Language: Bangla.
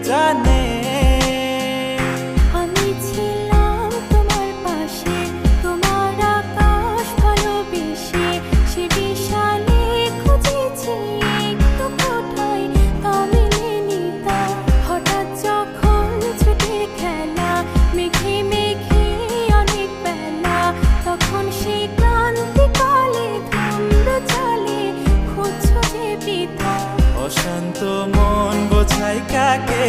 জানে। আমি ছিলাম তোমার পাশে, তোমার আকাশ ভালোবেসে, সে বিশালে খুঁজেছি একটু কোথায় তা মেলেনি তা। হঠাৎ যখন ছুটে খেলা মেঘে মেঘে অনেক বেলা, তখন সে ক্লান্তিকালে থামলো চলে খুঁজছো যে পিতা। অশান্ত মন বোঝাই কাকে